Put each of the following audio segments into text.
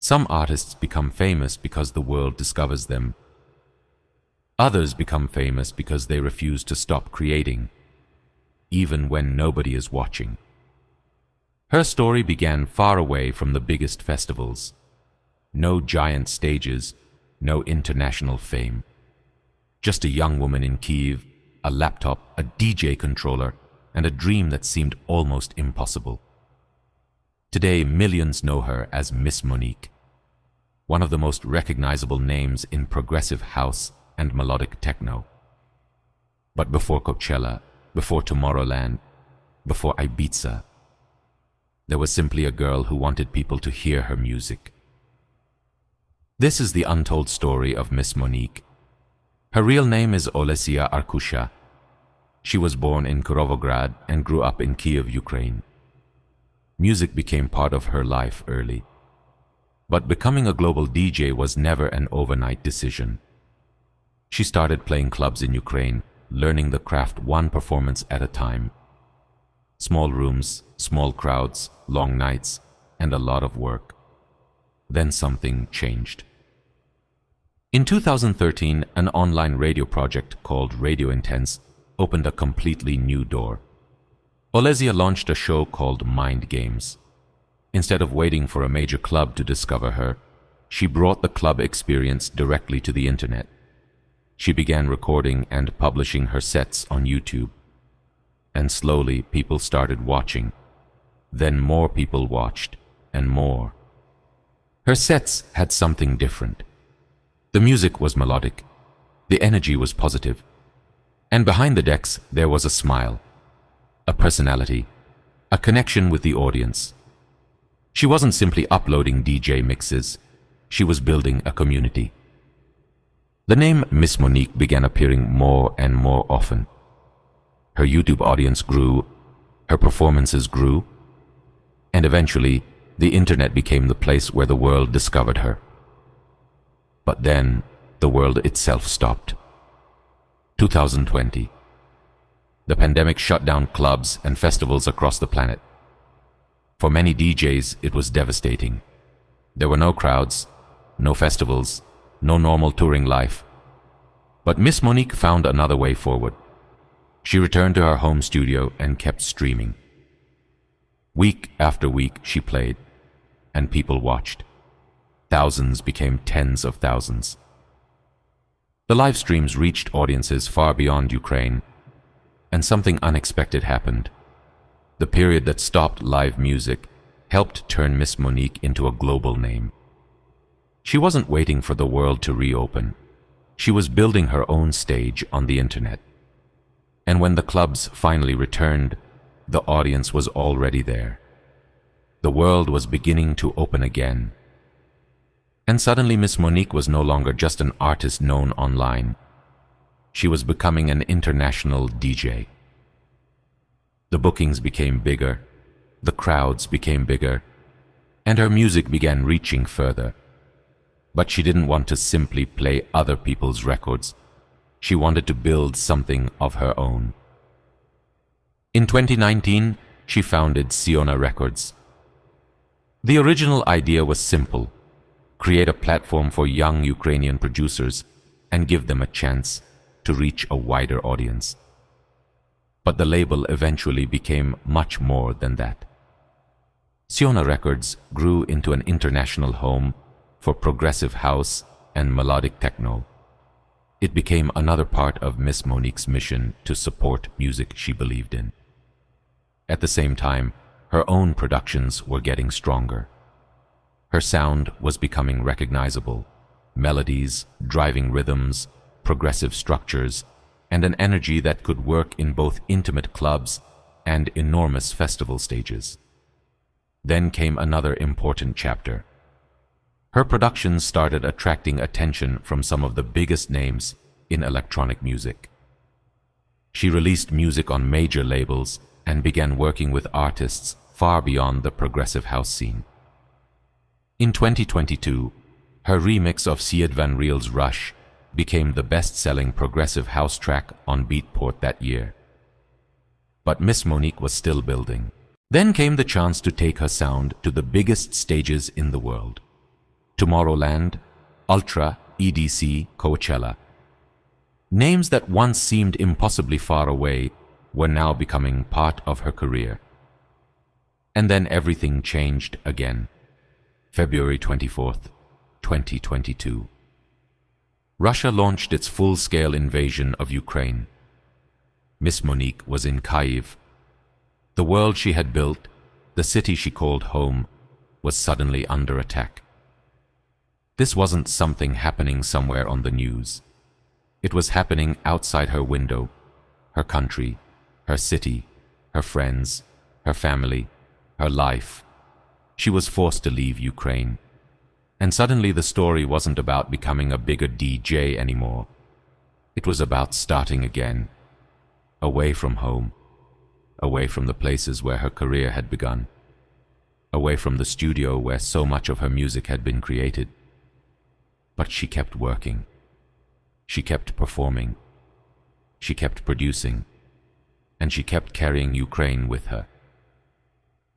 Some artists become famous because the world discovers them. Others become famous because they refuse to stop creating, even when nobody is watching. Her story began far away from the biggest festivals. No giant stages, no international fame. Just a young woman in Kyiv, a laptop, a DJ controller, and a dream that seemed almost impossible. Today, millions know her as Miss Monique, one of the most recognizable names in progressive house and melodic techno. But before Coachella, before Tomorrowland, before Ibiza, there was simply a girl who wanted people to hear her music. This is the untold story of Miss Monique. Her real name is Olesia Arkusha. She was born in Kirovograd and grew up in Kyiv, Ukraine. Music became part of her life early. But becoming a global DJ was never an overnight decision. She started playing clubs in Ukraine, learning the craft one performance at a time. Small rooms, small crowds, long nights, and a lot of work. Then something changed. In 2013, an online radio project called Radio Intense opened a completely new door. Olesia launched a show called Mind Games. Instead of waiting for a major club to discover her, she brought the club experience directly to the internet. She began recording and publishing her sets on YouTube. And slowly people started watching. Then more people watched, and more. Her sets had something different. The music was melodic. The energy was positive. And behind the decks there was a smile, a personality, a connection with the audience. She wasn't simply uploading DJ mixes. She was building a community. The name Miss Monique began appearing more and more often. Her YouTube audience grew, her performances grew, and eventually the internet became the place where the world discovered her. But then the world itself stopped. 2020. The pandemic shut down clubs and festivals across the planet. For many DJs, it was devastating. There were no crowds, no festivals, no normal touring life. But Miss Monique found another way forward. She returned to her home studio and kept streaming. Week after week she played, and people watched. Thousands became tens of thousands. The live streams reached audiences far beyond Ukraine, and something unexpected happened. The period that stopped live music helped turn Miss Monique into a global name. She wasn't waiting for the world to reopen. She was building her own stage on the internet. And when the clubs finally returned, the audience was already there. The world was beginning to open again. And suddenly Miss Monique was no longer just an artist known online. She was becoming an international DJ. The bookings became bigger, the crowds became bigger, and her music began reaching further. But she didn't want to simply play other people's records. She wanted to build something of her own. In 2019, she founded Siona Records. The original idea was simple: create a platform for young Ukrainian producers and give them a chance to reach a wider audience. But the label eventually became much more than that. Siona Records grew into an international home for progressive house and melodic techno. It became another part of Miss Monique's mission to support music she believed in. At the same time, her own productions were getting stronger. Her sound was becoming recognizable: melodies, driving rhythms, progressive structures, and an energy that could work in both intimate clubs and enormous festival stages. Then came another important chapter. Her productions started attracting attention from some of the biggest names in electronic music. She released music on major labels and began working with artists far beyond the progressive house scene. In 2022, her remix of Sied Van Riel's Rush became the best-selling progressive house track on Beatport that year. But Miss Monique was still building. Then came the chance to take her sound to the biggest stages in the world. Tomorrowland, Ultra, EDC, Coachella. Names that once seemed impossibly far away were now becoming part of her career. And then everything changed again. February 24th, 2022. Russia launched its full-scale invasion of Ukraine. Miss Monique was in Kyiv. The world she had built, the city she called home, was suddenly under attack. This wasn't something happening somewhere on the news. It was happening outside her window, her country, her city, her friends, her family, her life. She was forced to leave Ukraine. And suddenly the story wasn't about becoming a bigger DJ anymore. It was about starting again, away from home, away from the places where her career had begun, away from the studio where so much of her music had been created. But she kept working. She kept performing. She kept producing. And she kept carrying Ukraine with her.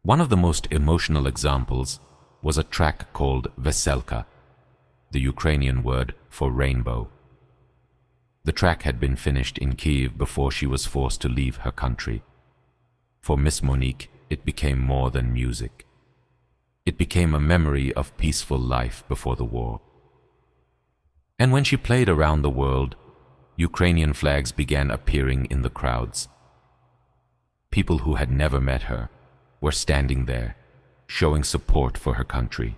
One of the most emotional examples was a track called Veselka, the Ukrainian word for rainbow. The track had been finished in Kyiv before she was forced to leave her country. For Miss Monique, it became more than music. It became a memory of peaceful life before the war. And when she played around the world, Ukrainian flags began appearing in the crowds. People who had never met her were standing there, showing support for her country.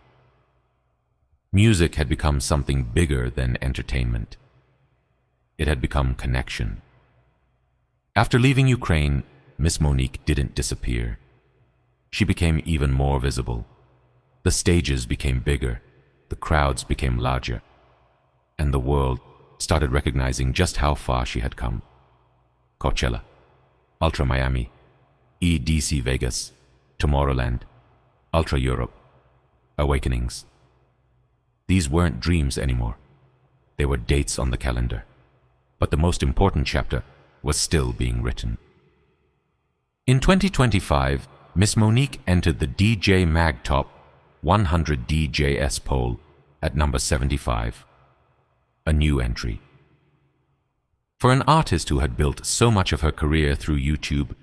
Music had become something bigger than entertainment. It had become connection. After leaving Ukraine, Miss Monique didn't disappear. She became even more visible. The stages became bigger, the crowds became larger, and the world started recognizing just how far she had come. Coachella, Ultra Miami, EDC Vegas, Tomorrowland, Ultra Europe, Awakenings. These weren't dreams anymore. They were dates on the calendar. But the most important chapter was still being written. In 2025, Miss Monique entered the DJ Mag Top 100 DJs poll at number 75, a new entry. For an artist who had built so much of her career through YouTube,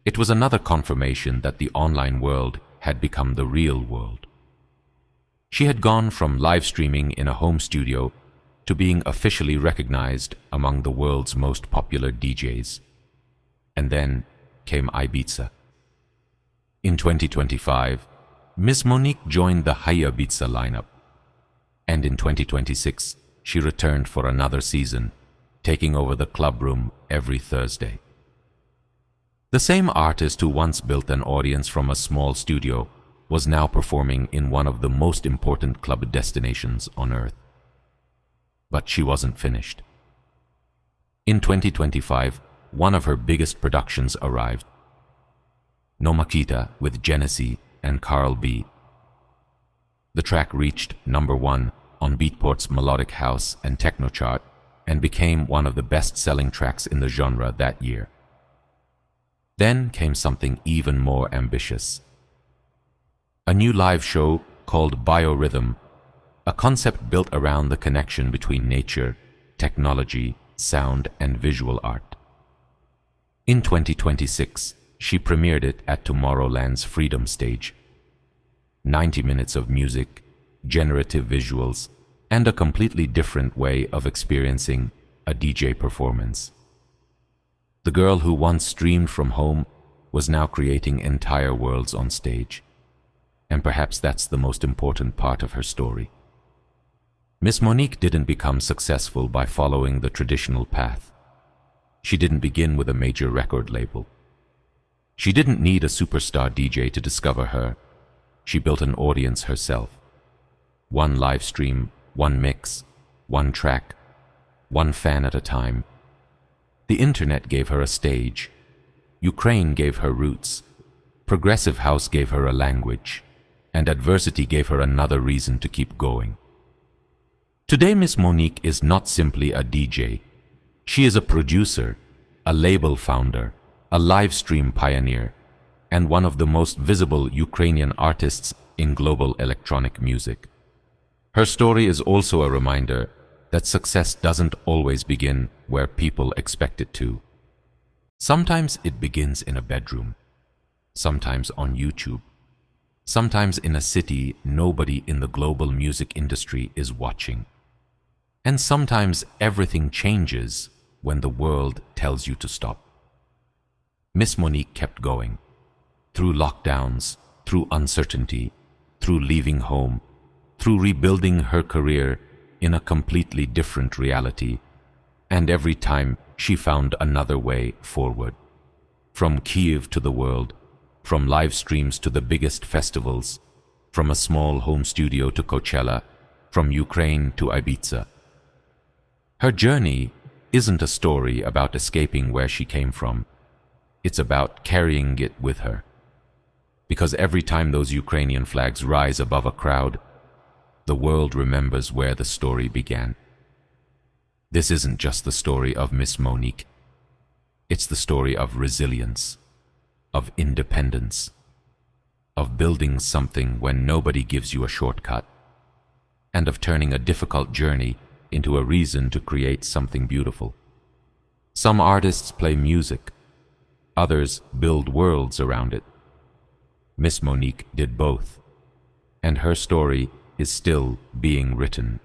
it was another confirmation that the online world had become the real world. She had gone from live streaming in a home studio to being officially recognized among the world's most popular DJs. And then came Ibiza. In 2025, Miss Monique joined the Ibiza lineup. And in 2026, she returned for another season, taking over the club room every Thursday. The same artist who once built an audience from a small studio was now performing in one of the most important club destinations on earth. But she wasn't finished. In 2025, one of her biggest productions arrived. No Makita with Genesee and Carl B. The track reached number 1 on Beatport's Melodic House and Techno chart and became one of the best-selling tracks in the genre that year. Then came something even more ambitious. A new live show called Biorhythm, a concept built around the connection between nature, technology, sound, and visual art. In 2026, she premiered it at Tomorrowland's Freedom Stage. 90 minutes of music, generative visuals, and a completely different way of experiencing a DJ performance. The girl who once streamed from home was now creating entire worlds on stage. And perhaps that's the most important part of her story. Miss Monique didn't become successful by following the traditional path. She didn't begin with a major record label. She didn't need a superstar DJ to discover her. She built an audience herself. One live stream, one mix, one track, one fan at a time. The internet gave her a stage. Ukraine gave her roots. Progressive house gave her a language. And adversity gave her another reason to keep going. Today, Miss Monique is not simply a DJ. She is a producer, a label founder, a live stream pioneer, and one of the most visible Ukrainian artists in global electronic music. Her story is also a reminder that success doesn't always begin where people expect it to. Sometimes it begins in a bedroom, sometimes on YouTube, sometimes in a city nobody in the global music industry is watching. And sometimes everything changes when the world tells you to stop. Miss Monique kept going, through lockdowns, through uncertainty, through leaving home, through rebuilding her career in a completely different reality, and every time she found another way forward. From Kyiv to the world, from live streams to the biggest festivals, from a small home studio to Coachella, from Ukraine to Ibiza. Her journey isn't a story about escaping where she came from. It's about carrying it with her. Because every time those Ukrainian flags rise above a crowd, the world remembers where the story began. This isn't just the story of Miss Monique. It's the story of resilience, of independence, of building something when nobody gives you a shortcut, and of turning a difficult journey into a reason to create something beautiful. Some artists play music, others build worlds around it. Miss Monique did both, and her story is still being written.